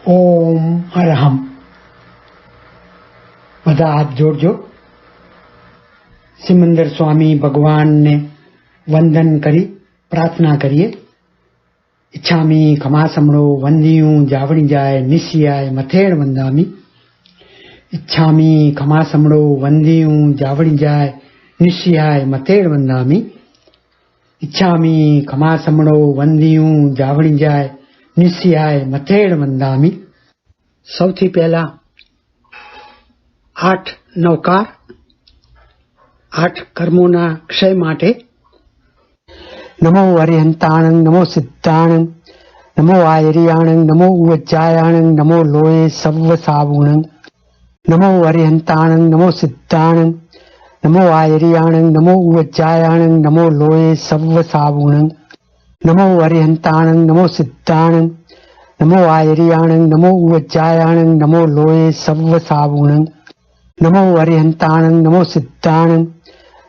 ઓમ અરહમ. બધા હાથ જોડજો. સિમંદર સ્વામી ભગવાનને વંદન કરી પ્રાર્થના કરીએ. ઈચ્છામી ખમાસમણો વંદિયું જાવણી જાય નિશિયાય મથેણ વંદામી. ઈચ્છામી ખમાસમણો વંદિયું જાવણી જાય નિશિયાય મથેણ વંદામી. ઈચ્છામી ખમાસમણો વંદિયું જાવણી જાય નિશિયાય મથેણ વંદામી. સૌથી પહેલા 8 નવકાર 8 કર્મોના ક્ષય માટે. નમો હરિહંતાણં, નમો સિદ્ધાણં, નમો આયરિયાણં, નમો ઉવજ્જાયાણં, નમો લોયે સવ્વ સાવુણં. નમો હરિહંતાણં, નમો સિદ્ધાણં, નમો આયરિયાણં, નમો ઉવજ્જાયાણં, નમો લોયે સવ્વ સાવુણં. નમો હરિહંતાણં, નમો સિદ્ધાણં, નમો આયરિયાણં, નમો ઉવજ્જાયાણં, નમો લોયે સવ્વ સાવુણં. નમો હરિહંતાણં, નમો સિદ્ધાણં,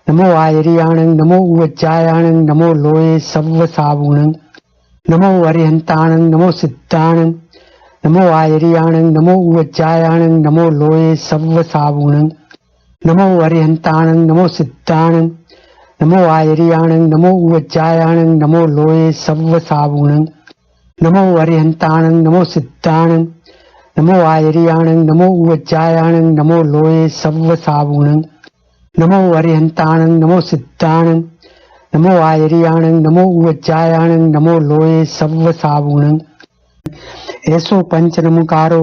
નમો આયરિયાણં, નમો ઉવજ્જાયાણં, નમો લોયે સવ્વ સાવુણં. નમો હરિહંતાણં, નમો સિદ્ધાણં, નમો આયરિયાણં, નમો ઉવજ્જાયાણં, નમો લોયે સવ્વ સાવુણં. નમો હરિહંતાણં, નમો સિદ્ધાણં, નમો આયરિયાણં, નમો ઉવજ્જાયાણં, નમો લોયે સવ્વ સાવુણં. નમો હરિહંતાણં, નમો સિદ્ધાણં, નમો આયરિયાણં, નમો ઉવજ્જાયાણં, નમો લોયે સવ્વ સાવુણં. નમો હરિહંતાણં, નમો સિદ્ધાણં, નમો આયરિયાણં, નમો ઉવજ્જાયાણં, નમો લોયે સવ્વ સાવુણં. એસો પંચ નમકારો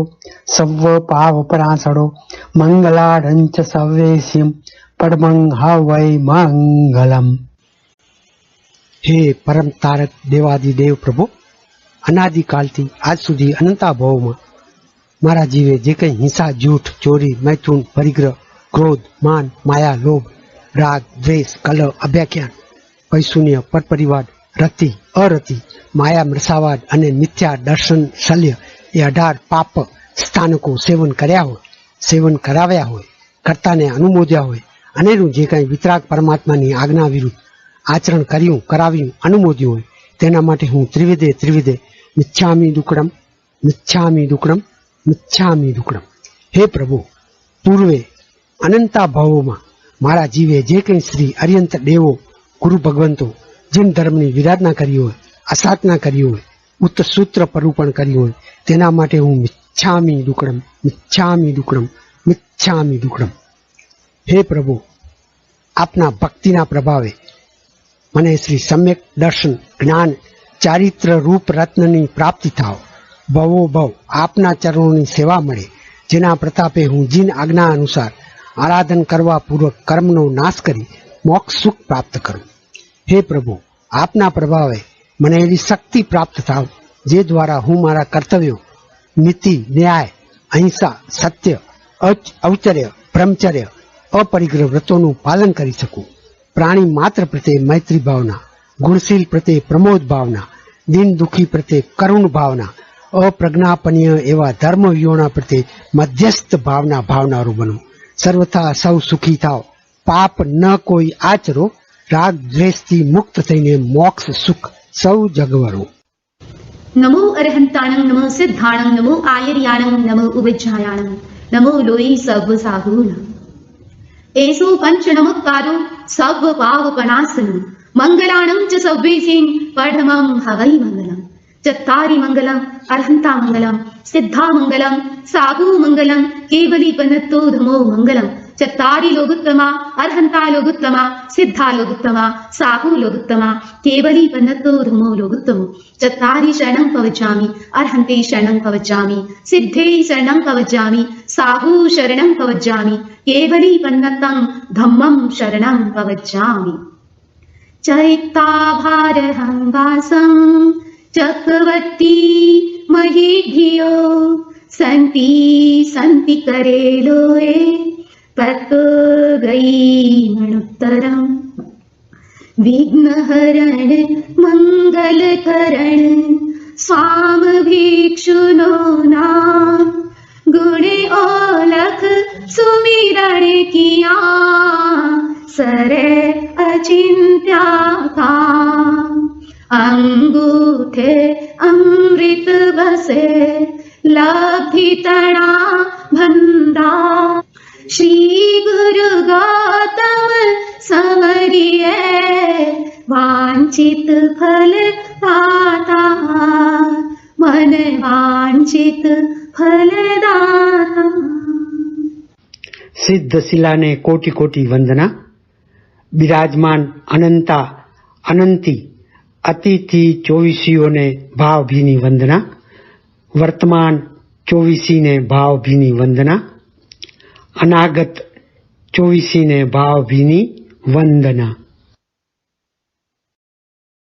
સવ્વ પાવ પરાસડો મંગલાડંચ સવ્યેસ્યમ પડમં હવૈ મંગલમ. હે પરમ તારક દેવાદિદેવ પ્રભુ, અનાદિકાલથી આજ સુધી અનંતાભાવમાં મારા જીવે જે કંઈ હિંસા, જૂઠ, ચોરી, મૈથુન, પરિગ્રહ, ક્રોધ, માન, માયા, લોભ, રાગ, દ્વેષ, કલહ, અભ્યાખ્યાન, પૈશુન્ય, પરપરિવાદ, રતિ, અરતિ, માયા, મૃષાવાદ અને મિથ્યા દર્શન શલ્ય એ 18 પાપ સ્થાનકો સેવન કર્યા હોય, સેવન કરાવ્યા હોય, કર્તાને અનુમોદ્યા હોય, અનેરું જે કંઈ વિતરાગ પરમાત્માની આજ્ઞા વિરુદ્ધ આચરણ કર્યું, કરાવ્યું, અનુમોદ્યું હોય તેના માટે હું ત્રિવિધે મિચ્છામિ દુક્કડમ, મિચ્છામિ દુક્કડમ, મિચ્છામિ દુક્કડમ. હે પ્રભુ, પૂર્વે અનંતા ભાવોમાં મારા જીવે જે કંઈ શ્રી અર્યંત દેવો, ગુરુ ભગવંતો જીન ધર્મની વિરાધના કરી હોય, અસાધના કરી હોય, ઉત્તસૂત્ર પરૂપણ કર્યું હોય તેના માટે હું મિચ્છામિ દુક્કડમ, મિચ્છામિ દુક્કડમ, મિચ્છામિ દુક્કડમ. હે પ્રભુ, આપના ભક્તિના પ્રભાવે મને શ્રી સમ્યક દર્શન, જ્ઞાન, ચારિત્ર રૂપ રત્નની પ્રાપ્તિ થાવ. ભવો ભવ આપના ચરણોની સેવા મળે, જેના પ્રતાપે હું જીન આજ્ઞા અનુસાર આરાધન કરવા પૂર્વક કર્મનો નાશ કરી મોક્ષ સુખ પ્રાપ્ત કરું. હે પ્રભુ, આપના પ્રભાવે મને એવી શક્તિ પ્રાપ્ત થાવ જે દ્વારા હું મારા કર્તવ્યો, નીતિ, ન્યાય, અહિંસા, સત્ય, ઔચર્ય, બ્રહ્મચર્ય, અપરિગ્રહ વ્રતોનું પાલન કરી શકું. પ્રાણી માત્ર પ્રત્યે મૈત્રી ભાવના, ગુણશીલ પ્રત્યે પ્રમોદ ભાવના, દિન દુઃખી પ્રત્યે કરુણ ભાવના, અપ્રજ્ઞાપનીય એવા ધર્મ વિયોણા પ્રત્યે મધ્યસ્થ ભાવનારું બનું. સર્વથા સૌ સુખી થાવ, પાપ ન કોઈ આચરો, રાગ દ્વેષથી મુક્ત થઈને મોક્ષ સુખ સૌ જગવરો. નમો અરહંતાણં, નમો સિદ્ધાણં, નમો આયર્યાણં, નમો ઉવજ્જાયાણં, નમો લોયી સવ્વ સાહુણં. એસો પંચ નમકારો સવ્વ પાવપનાસનં મંગલાણં ચ સવ્યેસિં પડમં હવૈ મંગલમ. ચત્તારી મંગલમ, અર્હંતા મંગલમ, સિદ્ધા મંગલમ, સાહુ મંગલમ, કેવલી પનત્તો ધમો મંગલમ. ચત્તારી લોગુત્તમા, અર્હંતા લોગુત્તમા, સિદ્ધા લોગુત્તમા, સાહુ લોગુત્તમા, કેવલી પનત્તો ધમો લોગુત્તમો. ચત્તારી શરણં પવચામિ, અર્હંતે શરણં પવચામિ, સિદ્ધે શરણં પવચામિ, સાહુ શરણં પવચામિ, કેવલી પન્નત્तं ધમ્મં શરણં પવચામિ. ચૈત્તાભારહં વાસં ચક્રવર્તી મહીઢિયો સંતિ કરેલોએ તત ગઈ મણુત્તરમ. વિઘ્નહરણ મંગલકરણ સ્વામ ભિક્ષુનો નામ, ગુણે ઓલખ સુમિરણ કિયા સરે અચિંત્યા કા. અંગૂઠે અમૃત से लब्धि तणा भंदा श्री गुरु गौतम समरिए वांछित फल दाता मन वांछित फल दाता। સિદ્ધ શિલાને કોટી કોટી વંદના. બિરાજમાન અનંતા અનંતી અતિથિ ચોવીસીઓને ભાવભીની વંદના. વર્તમાન ચોવીસીને ભાવભીની વંદના. અનાગત ચોવીસીને ભાવભીની વંદના.